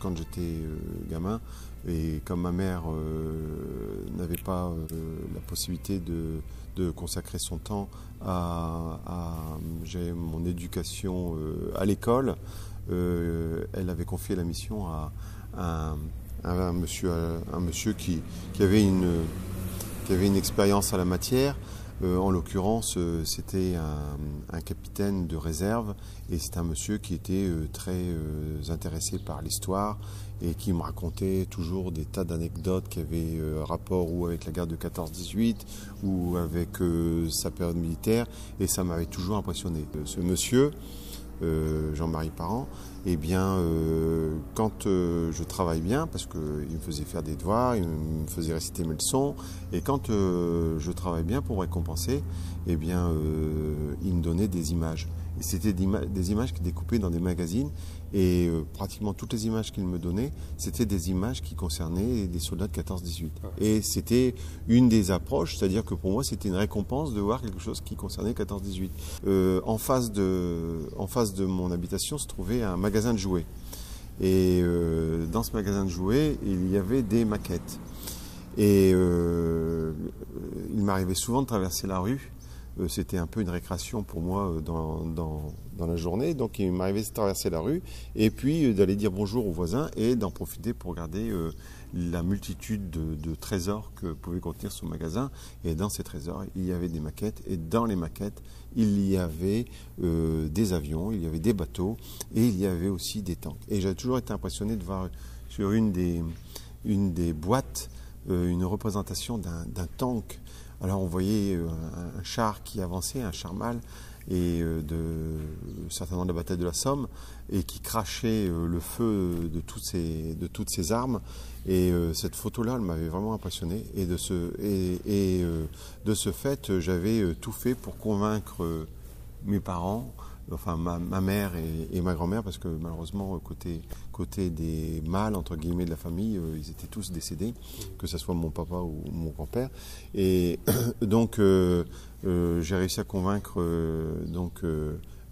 quand j'étais gamin. Et comme ma mère n'avait pas la possibilité de consacrer son temps j'ai mon éducation à l'école, elle avait confié la mission à un monsieur qui avait une expérience à la matière. En l'occurrence, c'était un capitaine de réserve et c'est un monsieur qui était très intéressé par l'histoire et qui me racontait toujours des tas d'anecdotes qui avaient rapport ou avec la guerre de 14-18 ou avec sa période militaire, et ça m'avait toujours impressionné. Ce monsieur, Jean-Marie Parent, eh bien, quand je travaille bien, parce qu'il me faisait faire des devoirs, il me faisait réciter mes leçons, et quand je travaille bien pour récompenser, eh bien, il me donnait des images. Et c'était des images qu'il découpait dans des magazines, et pratiquement toutes les images qu'il me donnait, c'était des images qui concernaient des soldats de 14-18. Et c'était une des approches, c'est-à-dire que pour moi, c'était une récompense de voir quelque chose qui concernait 14-18. En face de mon habitation se trouvait un magasin de jouets. Et dans ce magasin de jouets, il y avait des maquettes. Et il m'arrivait souvent de traverser la rue. C'était un peu une récréation pour moi dans la journée. Donc il m'arrivait de traverser la rue et puis d'aller dire bonjour aux voisins et d'en profiter pour regarder la multitude de trésors que pouvait contenir ce magasin. Et dans ces trésors, il y avait des maquettes. Et dans les maquettes, il y avait des avions, il y avait des bateaux et il y avait aussi des tanks. Et j'avais toujours été impressionné de voir sur une des boîtes une représentation d'un tank. Alors on voyait un char qui avançait, un char mâle, et certainement de la bataille de la Somme, et qui crachait le feu de toutes ces armes. Et cette photo-là, elle m'avait vraiment impressionné. Et de ce fait, j'avais tout fait pour convaincre mes parents, enfin ma mère et ma grand-mère, parce que malheureusement côté des mâles entre guillemets de la famille, ils étaient tous décédés, que ce soit mon papa ou mon grand-père, et donc j'ai réussi à convaincre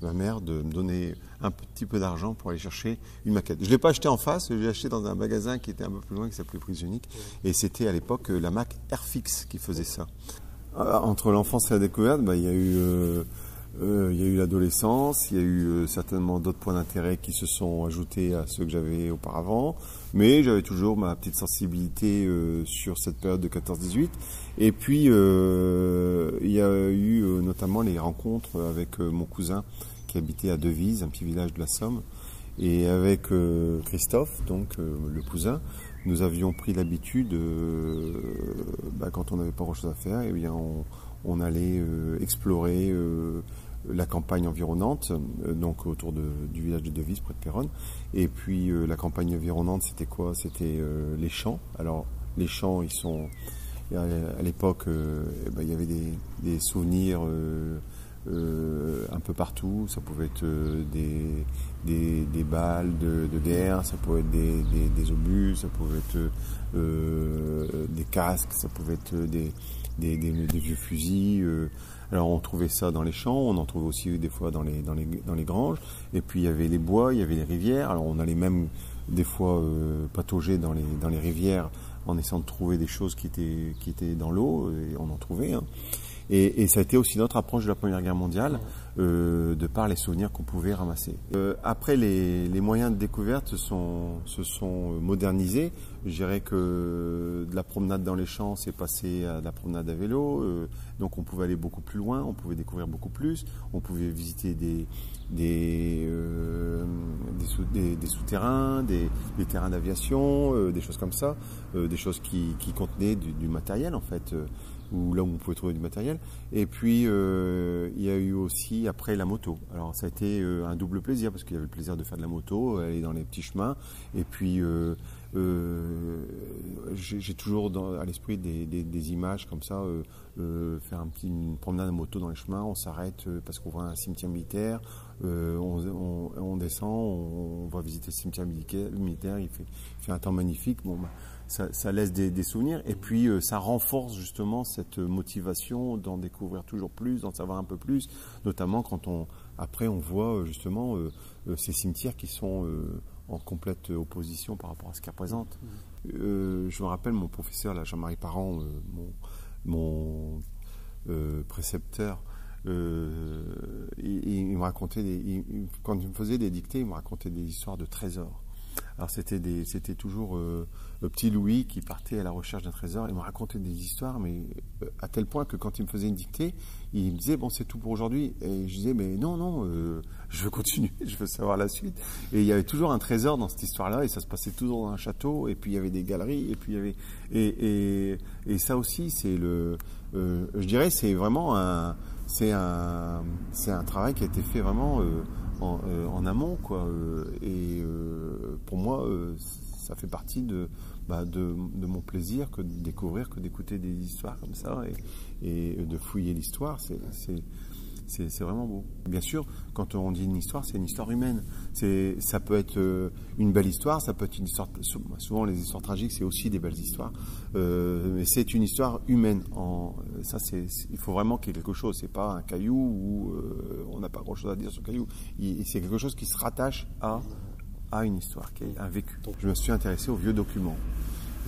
ma mère de me donner un petit peu d'argent pour aller chercher une maquette. Je ne l'ai pas acheté en face, je l'ai acheté dans un magasin qui était un peu plus loin, qui s'appelait Prise Unique, et c'était à l'époque la marque Airfix qui faisait ça. Entre l'enfance et la découverte, il y a eu l'adolescence, il y a eu certainement d'autres points d'intérêt qui se sont ajoutés à ceux que j'avais auparavant, mais j'avais toujours ma petite sensibilité sur cette période de 14-18. Et puis il y a eu notamment les rencontres avec mon cousin qui habitait à Devise, un petit village de la Somme, et avec Christophe, donc le cousin. Nous avions pris l'habitude, quand on n'avait pas grand-chose à faire, eh bien on allait explorer la campagne environnante, donc autour du village de Devise, près de Péronne. Et puis la campagne environnante, c'était quoi? C'était les champs. Alors les champs, à l'époque, il y avait des souvenirs un peu partout. Ça pouvait être des balles de guerre, ça pouvait être des obus, ça pouvait être des casques, ça pouvait être des vieux fusils. Alors on trouvait ça dans les champs, on en trouvait aussi des fois dans les granges. Et puis il y avait les bois, il y avait les rivières. Alors on allait même des fois patauger dans les rivières en essayant de trouver des choses qui étaient dans l'eau, et on en trouvait. Hein. Et ça a été aussi notre approche de la Première Guerre mondiale, de par les souvenirs qu'on pouvait ramasser. Après, les moyens de découverte se sont modernisés. Je dirais que de la promenade dans les champs, c'est passé à de la promenade à vélo. Donc on pouvait aller beaucoup plus loin, on pouvait découvrir beaucoup plus. On pouvait visiter des souterrains, des terrains d'aviation, des choses comme ça, des choses qui contenaient du matériel en fait. Ou là où on pouvait trouver du matériel. Et puis il y a eu aussi après la moto. Alors ça a été un double plaisir, parce qu'il y avait le plaisir de faire de la moto, aller dans les petits chemins, et puis j'ai toujours à l'esprit des images comme ça, faire une promenade à moto dans les chemins, on s'arrête parce qu'on voit un cimetière militaire, on descend, on va visiter le cimetière militaire, il fait un temps magnifique. Bon, ça laisse des souvenirs, et puis ça renforce justement cette motivation d'en découvrir toujours plus, d'en savoir un peu plus, notamment quand après on voit justement ces cimetières qui sont en complète opposition par rapport à ce qu'elle représente. Je me rappelle mon professeur, là, Jean-Marie Parent, mon précepteur, il me racontait, quand il me faisait des dictées, il me racontait des histoires de trésors. Alors c'était toujours le petit Louis qui partait à la recherche d'un trésor. Il me racontait des histoires, mais à tel point que quand il me faisait une dictée, il me disait bon, c'est tout pour aujourd'hui. Et je disais mais non, je veux continuer, je veux savoir la suite. Et il y avait toujours un trésor dans cette histoire-là, et ça se passait toujours dans un château. Et puis il y avait des galeries, et puis il y avait et ça aussi c'est je dirais c'est vraiment c'est un travail qui a été fait vraiment en amont, quoi. Pour moi, ça fait partie de mon plaisir que de découvrir, que d'écouter des histoires comme ça et de fouiller l'histoire. C'est vraiment beau. Bien sûr, quand on dit une histoire, c'est une histoire humaine. Ça peut être une belle histoire, ça peut être une histoire. Souvent, les histoires tragiques, c'est aussi des belles histoires. Mais c'est une histoire humaine. Il faut vraiment qu'il y ait quelque chose. C'est pas un caillou où on n'a pas grand-chose à dire sur le caillou. C'est quelque chose qui se rattache à une histoire, qui est un vécu. Je me suis intéressé aux vieux documents.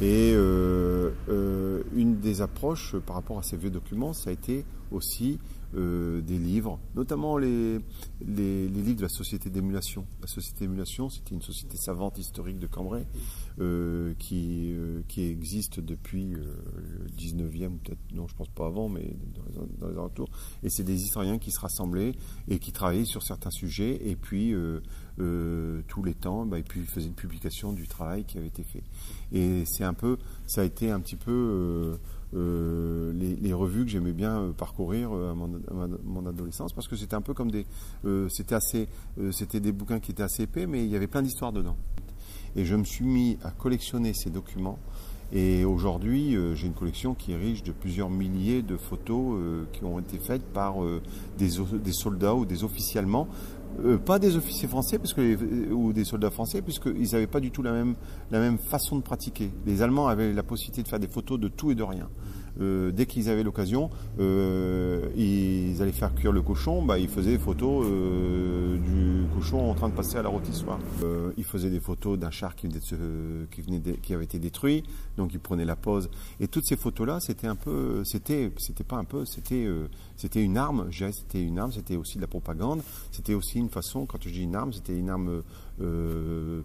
Et une des approches par rapport à ces vieux documents, ça a été aussi des livres, notamment les livres de la Société d'émulation. La Société d'émulation, c'était une société savante historique de Cambrai qui existe depuis le 19e, peut-être, non, je pense pas avant, mais dans les alentours. Et c'est des historiens qui se rassemblaient et qui travaillaient sur certains sujets, et puis tous les temps, et puis ils faisaient une publication du travail qui avait été fait. Et ça a été un petit peu les revues que j'aimais bien parcourir à mon adolescence, parce que c'était un peu comme c'était des bouquins qui étaient assez épais, mais il y avait plein d'histoires dedans. Et je me suis mis à collectionner ces documents. Et aujourd'hui, j'ai une collection qui est riche de plusieurs milliers de photos qui ont été faites par des soldats ou des officiers allemands. Pas des officiers français ou des soldats français, puisqu'ils n'avaient pas du tout la même façon de pratiquer. Les Allemands avaient la possibilité de faire des photos de tout et de rien. Dès qu'ils avaient l'occasion, ils allaient faire cuire le cochon, ils faisaient des photos du cochon en train de passer à la rôtissoire. Ils faisaient des photos d'un char qui avait été détruit, donc ils prenaient la pose. Et toutes ces photos-là, c'était une arme, je dirais, c'était une arme, c'était aussi de la propagande, c'était aussi une façon, quand je dis une arme, c'était une arme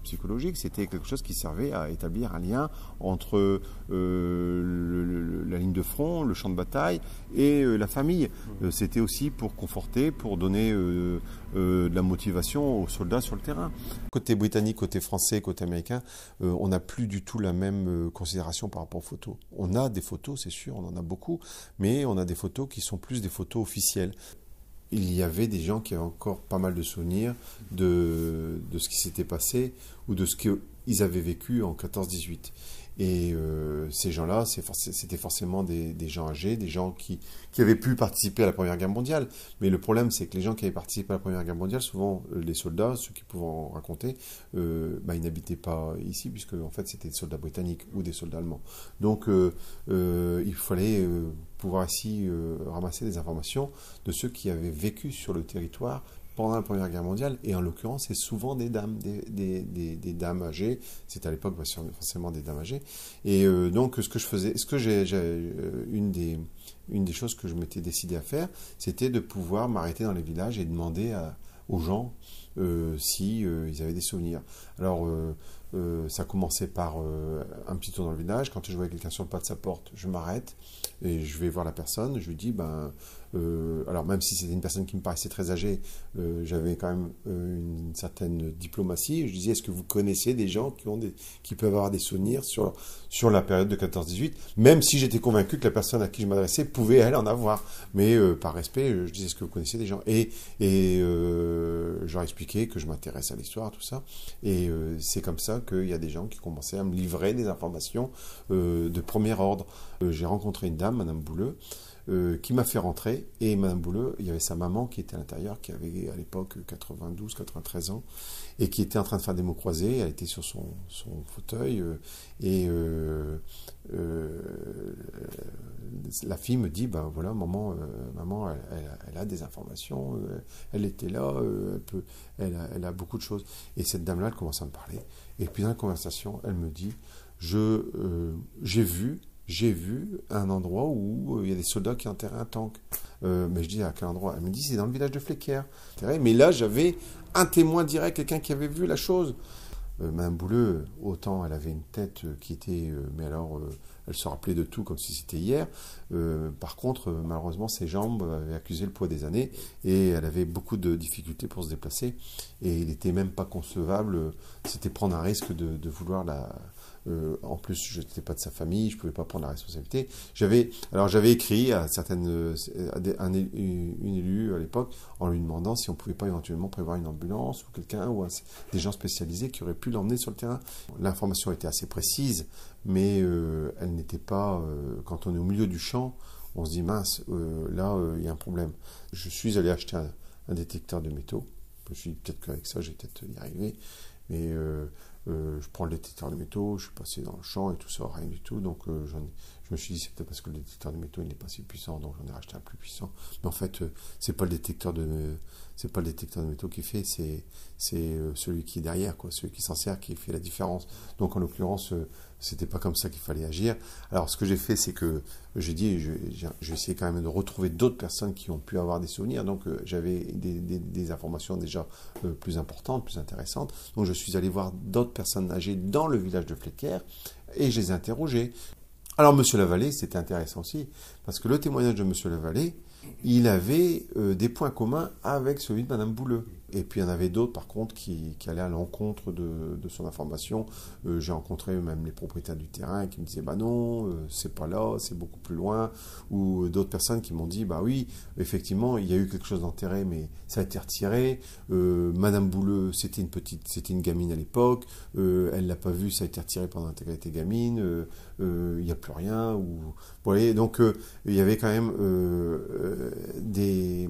psychologique, c'était quelque chose qui servait à établir un lien entre la ligne de front, le champ de bataille et la famille. C'était aussi pour conforter, pour donner de la motivation aux soldats sur le terrain. Côté britannique, côté français, côté américain, on n'a plus du tout la même considération par rapport aux photos. On a des photos, c'est sûr, on en a beaucoup, mais on a des photos qui sont plus des photos officielles. Il y avait des gens qui avaient encore pas mal de souvenirs de ce qui s'était passé ou de ce qu'ils avaient vécu en 14-18. Et ces gens-là, c'était forcément des gens âgés, des gens qui avaient pu participer à la Première Guerre mondiale. Mais le problème, c'est que les gens qui avaient participé à la Première Guerre mondiale, souvent les soldats, ceux qui pouvaient en raconter, ils n'habitaient pas ici, puisque en fait c'était des soldats britanniques ou des soldats allemands. Donc il fallait pouvoir ainsi ramasser des informations de ceux qui avaient vécu sur le territoire pendant la Première Guerre mondiale, et en l'occurrence, c'est souvent des dames, des dames âgées. C'était à l'époque forcément des dames âgées. Et donc, une des choses que je m'étais décidé à faire, c'était de pouvoir m'arrêter dans les villages et demander aux gens si ils avaient des souvenirs. Alors, ça commençait par un petit tour dans le village. Quand je voyais quelqu'un sur le pas de sa porte, je m'arrête et je vais voir la personne. Je lui dis, alors même si c'était une personne qui me paraissait très âgée, j'avais quand même une certaine diplomatie. Je disais, est-ce que vous connaissez des gens qui peuvent avoir des souvenirs sur la période de 14-18, même si j'étais convaincu que la personne à qui je m'adressais pouvait, elle, en avoir. Mais par respect, je disais, est-ce que vous connaissez des gens ? Et je leur expliquais que je m'intéresse à l'histoire, tout ça. Et c'est comme ça qu'il y a des gens qui commençaient à me livrer des informations de premier ordre. J'ai rencontré une dame, Madame Bouleux, qui m'a fait rentrer. Et Madame Bouleux, il y avait sa maman qui était à l'intérieur, qui avait à l'époque 92, 93 ans, et qui était en train de faire des mots croisés. Elle était sur son fauteuil, la fille me dit, ben voilà, maman, elle a des informations, elle était là, elle a beaucoup de choses. Et cette dame-là, elle commence à me parler. Et puis dans la conversation, elle me dit, j'ai vu un endroit où il y a des soldats qui enterraient un tank. Mais je dis, à quel endroit? Elle me dit, c'est dans le village de Flecker. Mais là, j'avais un témoin direct, quelqu'un qui avait vu la chose. Madame Bouleux, autant elle avait une tête qui était... mais alors, elle se rappelait de tout comme si c'était hier. Par contre, malheureusement, ses jambes avaient accusé le poids des années et elle avait beaucoup de difficultés pour se déplacer. Et il n'était même pas concevable, c'était prendre un risque de vouloir la... en plus, je n'étais pas de sa famille, je ne pouvais pas prendre la responsabilité. J'avais écrit à une élue à l'époque en lui demandant si on ne pouvait pas éventuellement prévoir une ambulance ou quelqu'un ou des gens spécialisés qui auraient pu l'emmener sur le terrain. L'information était assez précise, mais elle n'était pas... quand on est au milieu du champ, on se dit mince, là, il y a un problème. Je suis allé acheter un détecteur de métaux. Je me suis dit peut-être qu'avec ça, j'ai peut-être y arriver. Mais je prends le détecteur de métaux, je suis passé dans le champ et tout ça, rien du tout. Donc je me suis dit, c'est peut-être parce que le détecteur de métaux il n'est pas si puissant, donc j'en ai racheté un plus puissant. Mais en fait, c'est pas le détecteur de métaux qui fait, c'est celui qui est derrière, quoi, celui qui s'en sert qui fait la différence. Donc en l'occurrence, c'était pas comme ça qu'il fallait agir. Alors ce que j'ai fait, c'est que j'ai dit, j'ai essayé quand même de retrouver d'autres personnes qui ont pu avoir des souvenirs. Donc j'avais des informations déjà plus importantes, plus intéressantes. Donc je suis allé voir d'autres personnes âgées dans le village de Flecker et je les ai interrogées. Alors Monsieur Lavallée, c'était intéressant aussi, parce que le témoignage de Monsieur Lavallée, il avait des points communs avec celui de Madame Bouleux. Et puis il y en avait d'autres, par contre, qui allaient à l'encontre de son information. J'ai rencontré même les propriétaires du terrain qui me disaient, bah non, c'est pas là, c'est beaucoup plus loin. Ou d'autres personnes qui m'ont dit, bah oui, effectivement, il y a eu quelque chose d'enterré, mais ça a été retiré. Madame Bouleux, c'était une gamine à l'époque. Elle l'a pas vu, ça a été retiré pendant qu'elle était gamine. Il n'y a plus rien. Vous voyez, donc il y avait quand même des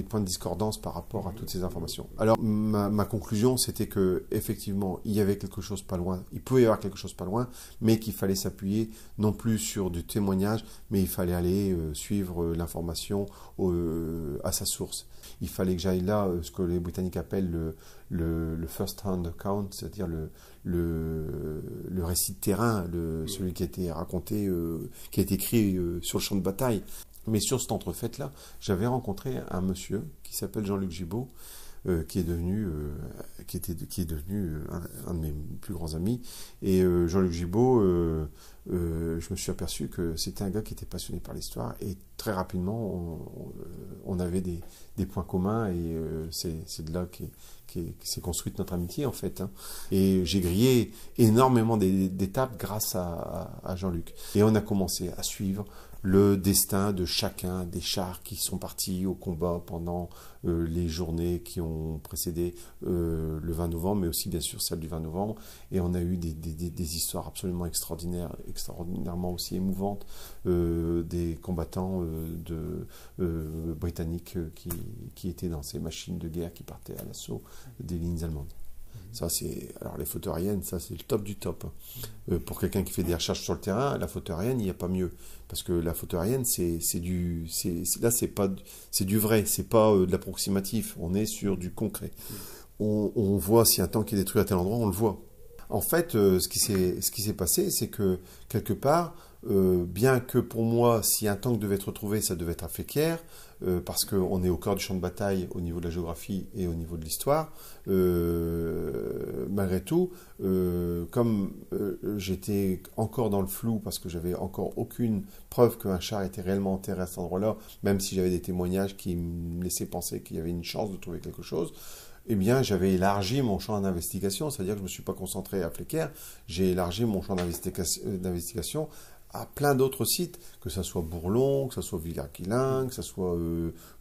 points de discordance par rapport à toutes ces informations. Alors ma conclusion, c'était que effectivement il y avait quelque chose pas loin, il pouvait y avoir quelque chose pas loin, mais qu'il fallait s'appuyer non plus sur du témoignage, mais il fallait aller suivre l'information à sa source. Il fallait que j'aille là, ce que les Britanniques appellent le first-hand account, c'est-à-dire le récit de terrain, celui qui a été raconté, qui a été écrit sur le champ de bataille. Mais sur cet entrefait-là, j'avais rencontré un monsieur qui s'appelle Jean-Luc Gibault, qui est devenu un de mes plus grands amis. Et Jean-Luc Gibault, je me suis aperçu que c'était un gars qui était passionné par l'histoire. Et très rapidement, on avait des points communs. Et c'est de là qui s'est construite notre amitié, en fait. Hein. Et j'ai grillé énormément d'étapes grâce à Jean-Luc. Et on a commencé à suivre le destin de chacun des chars qui sont partis au combat pendant les journées qui ont précédé le 20 novembre, mais aussi bien sûr celle du 20 novembre. Et on a eu des histoires absolument extraordinairement aussi émouvantes, des combattants britanniques qui étaient dans ces machines de guerre qui partaient à l'assaut des lignes allemandes. Ça, alors les photos aériennes, ça c'est le top du top. Pour quelqu'un qui fait des recherches sur le terrain, la photo aérienne, il n'y a pas mieux. Parce que la photo aérienne, c'est du vrai, c'est pas de l'approximatif. On est sur du concret. On voit si un tank est détruit à tel endroit, on le voit. En fait, ce qui s'est passé, c'est que quelque part, bien que pour moi, si un tank devait être retrouvé, ça devait être à Flecker, parce qu'on est au cœur du champ de bataille au niveau de la géographie et au niveau de l'histoire, malgré tout, comme j'étais encore dans le flou, parce que j'avais encore aucune preuve qu'un char était réellement enterré à cet endroit-là, même si j'avais des témoignages qui me laissaient penser qu'il y avait une chance de trouver quelque chose, eh bien, j'avais élargi mon champ d'investigation, c'est-à-dire que je ne me suis pas concentré à Flecker, j'ai élargi mon champ d'investigation à plein d'autres sites, que ce soit Bourlon, que ce soit Villers-Quilin, que ce soit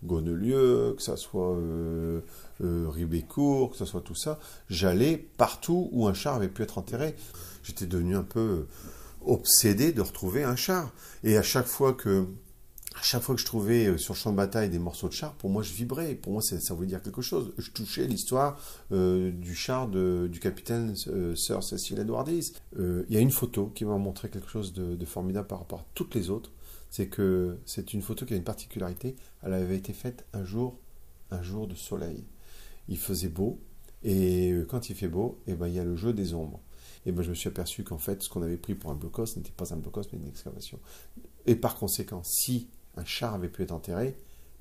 Gonnelieu, que ce soit Ribécourt, que ce soit tout ça. J'allais partout où un char avait pu être enterré. J'étais devenu un peu obsédé de retrouver un char. Et à chaque fois que À chaque fois que je trouvais sur le champ de bataille des morceaux de char, pour moi je vibrais, pour moi ça voulait dire quelque chose. Je touchais l'histoire du char du capitaine Sir Cecil Edwardis. Il y a une photo qui m'a montré quelque chose de formidable par rapport à toutes les autres. C'est que c'est une photo qui a une particularité. Elle avait été faite un jour de soleil. Il faisait beau, et quand il fait beau, et ben, il y a le jeu des ombres. Et ben, je me suis aperçu qu'en fait, ce qu'on avait pris pour un blocos n'était pas un blocos, mais une excavation. Et par conséquent, si un char avait pu être enterré,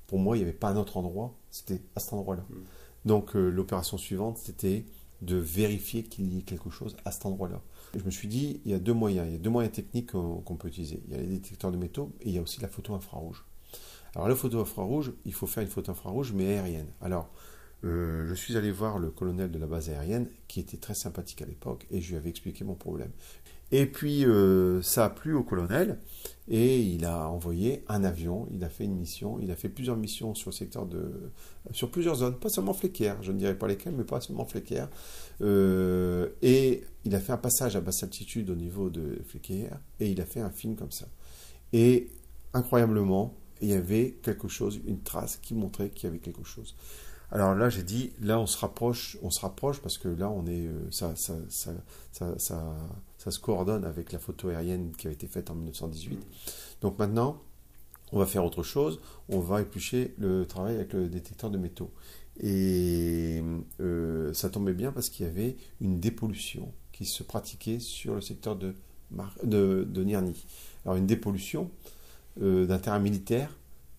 pour moi, il n'y avait pas un autre endroit, c'était à cet endroit-là. Donc l'opération suivante, c'était de vérifier qu'il y ait quelque chose à cet endroit-là. Et je me suis dit, il y a deux moyens techniques qu'on peut utiliser. Il y a les détecteurs de métaux et il y a aussi la photo infrarouge. Alors la photo infrarouge, il faut faire une photo infrarouge, mais aérienne. Alors, je suis allé voir le colonel de la base aérienne, qui était très sympathique à l'époque, et je lui avais expliqué mon problème. Et puis, ça a plu au colonel, et il a envoyé un avion, il a fait une mission, il a fait plusieurs missions sur le secteur sur plusieurs zones, pas seulement Flesquières, je ne dirais pas lesquelles, mais pas seulement Flesquières. Et il a fait un passage à basse altitude au niveau de Flesquières, et il a fait un film comme ça. Et, incroyablement, il y avait quelque chose, une trace qui montrait qu'il y avait quelque chose. Alors là, j'ai dit, là, on se rapproche parce que là, on est, ça se coordonne avec la photo aérienne qui avait été faite en 1918. Donc maintenant, on va faire autre chose. On va éplucher le travail avec le détecteur de métaux. Et ça tombait bien parce qu'il y avait une dépollution qui se pratiquait sur le secteur de Nierny. Alors une dépollution d'un terrain militaire.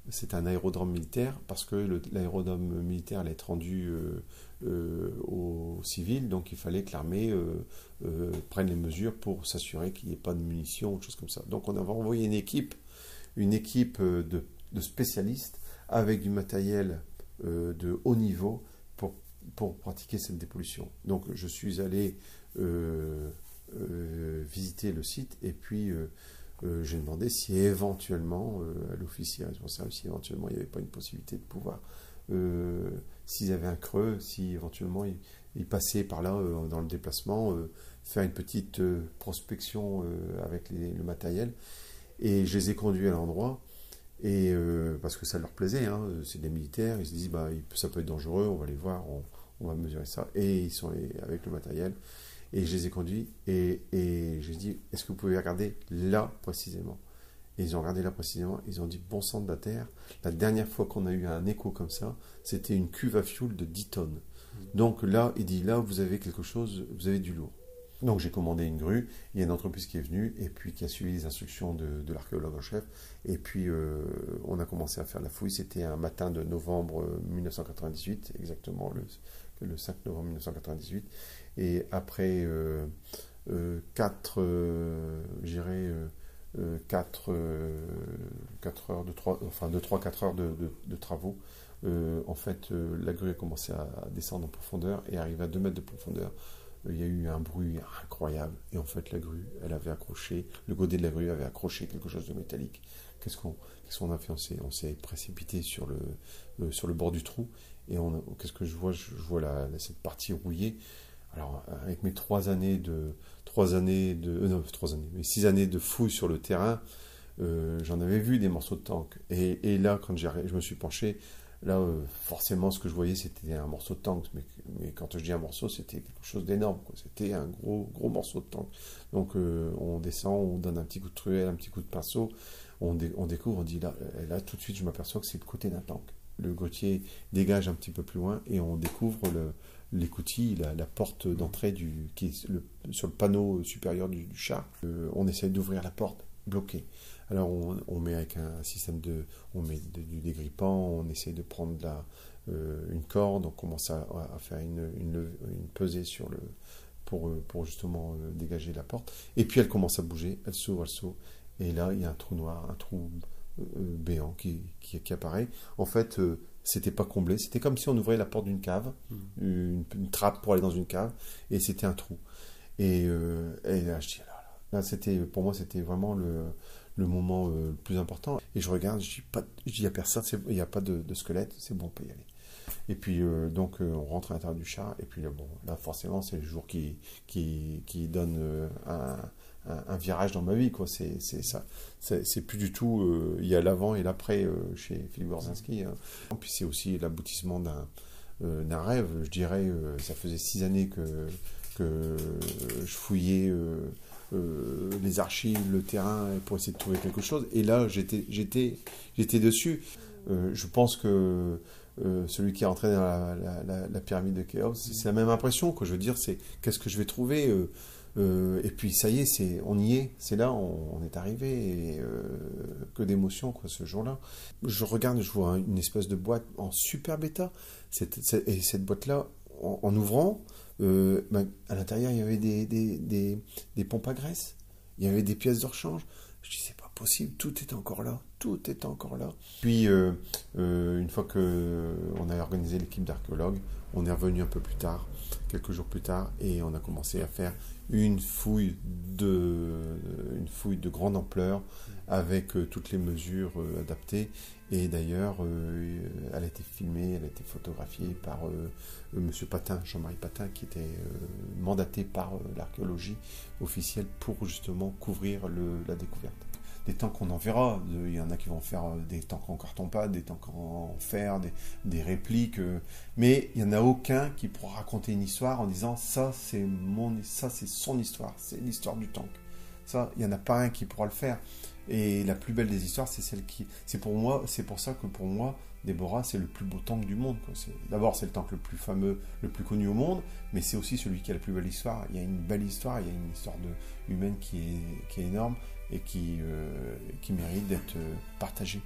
C'est un aérodrome militaire parce que l'aérodrome militaire allait être rendu aux civils, donc il fallait que l'armée prenne les mesures pour s'assurer qu'il n'y ait pas de munitions ou de choses comme ça. Donc on avait envoyé une équipe de spécialistes avec du matériel de haut niveau pour pratiquer cette dépollution. Donc je suis allé visiter le site et puis j'ai demandé si éventuellement, à l'officier responsable, si éventuellement il n'y avait pas une possibilité de pouvoir, s'ils avaient un creux, si éventuellement ils passaient par là dans le déplacement, faire une petite prospection avec le matériel. Et je les ai conduits à l'endroit, et parce que ça leur plaisait, hein, c'est des militaires, ils se disent bah, ça peut être dangereux, on va les voir, on va mesurer ça, et ils sont allés avec le matériel. Et je les ai conduits et j'ai dit, est-ce que vous pouvez regarder là précisément? Et ils ont regardé là précisément, ils ont dit, bon sang de la terre, la dernière fois qu'on a eu un écho comme ça, c'était une cuve à fioul de 10 tonnes. Donc là, il dit, là vous avez quelque chose, vous avez du lourd. Donc j'ai commandé une grue, il y a une entreprise qui est venue et puis qui a suivi les instructions de l'archéologue en chef. Et puis on a commencé à faire la fouille, c'était un matin de novembre 1998, exactement le 5 novembre 1998. Et après 4 heures de 3-4 heures de travaux, en fait la grue a commencé à descendre en profondeur et arrivé à 2 mètres de profondeur. Il y a eu un bruit incroyable et en fait la grue, elle avait accroché, le godet de la grue avait accroché quelque chose de métallique. Qu'est-ce qu'on a fait? On s'est précipité sur le bord du trou et qu'est-ce que je vois? Je vois cette partie rouillée. Alors, avec mes 6 années de fouille sur le terrain, j'en avais vu des morceaux de tank. Et là, quand je me suis penché, là, forcément, ce que je voyais, c'était un morceau de tank. Mais quand je dis un morceau, c'était quelque chose d'énorme, quoi. C'était un gros morceau de tank. Donc, on descend, on donne un petit coup de truelle, un petit coup de pinceau, on découvre, on dit là, et là, tout de suite, je m'aperçois que c'est le côté d'un tank. Le grutier dégage un petit peu plus loin et on découvre l'écoutille, la porte d'entrée qui est sur le panneau supérieur du char. On essaye d'ouvrir la porte, bloquée. Alors on met avec un système on met du dégrippant, on essaye de prendre une corde, on commence à faire une pesée pour justement dégager la porte. Et puis elle commence à bouger, elle s'ouvre. Et là il y a un trou noir, un trou béant qui apparaît. En fait, c'était pas comblé, c'était comme si on ouvrait la porte d'une cave, une trappe pour aller dans une cave, et c'était un trou. Et là, je dis, là, pour moi, c'était vraiment le moment le plus important. Et je regarde, je dis, il n'y a personne, il n'y a pas de squelette, c'est bon, on peut y aller. Et puis, donc, on rentre à l'intérieur du char, et puis là, bon, là forcément, c'est le jour qui donne un virage dans ma vie, quoi. C'est ça. C'est plus du tout. Il y a l'avant et l'après chez Philippe Gorzinski. Hein. Et puis c'est aussi l'aboutissement d'un rêve. Je dirais, ça faisait 6 années que je fouillais les archives, le terrain pour essayer de trouver quelque chose. Et là, j'étais dessus. Je pense que celui qui est entré dans la pyramide de Khéops, c'est la même impression, que je veux dire, c'est qu'est-ce que je vais trouver et puis ça y est, on y est, c'est là, on est arrivé, et que d'émotions, quoi, ce jour-là. Je regarde, je vois une espèce de boîte en super bêta, et cette boîte-là, en ouvrant, à l'intérieur, il y avait des pompes à graisse, il y avait des pièces de rechange. Je dis, c'est pas possible, tout est encore là, tout est encore là. Puis, une fois qu'on a organisé l'équipe d'archéologues, on est revenu un peu plus tard, quelques jours plus tard, et on a commencé à faire une fouille de grande ampleur, avec toutes les mesures adaptées. Et d'ailleurs, elle a été filmée, elle a été photographiée par Monsieur Patin, Jean-Marie Patin, qui était mandaté par l'archéologie officielle pour justement couvrir la découverte. Des tanks, on en verra. Il y en a qui vont faire des tanks en carton-pâte, des tanks en fer, des répliques. Mais il n'y en a aucun qui pourra raconter une histoire en disant ça, c'est son histoire, c'est l'histoire du tank. Ça, il n'y en a pas un qui pourra le faire. Et la plus belle des histoires, c'est celle qui... C'est pour ça que pour moi, Déborah, c'est le plus beau tank du monde. D'abord, c'est le tank le plus fameux, le plus connu au monde, mais c'est aussi celui qui a la plus belle histoire. Il y a une belle histoire, il y a une histoire humaine qui est énorme et qui mérite d'être partagée.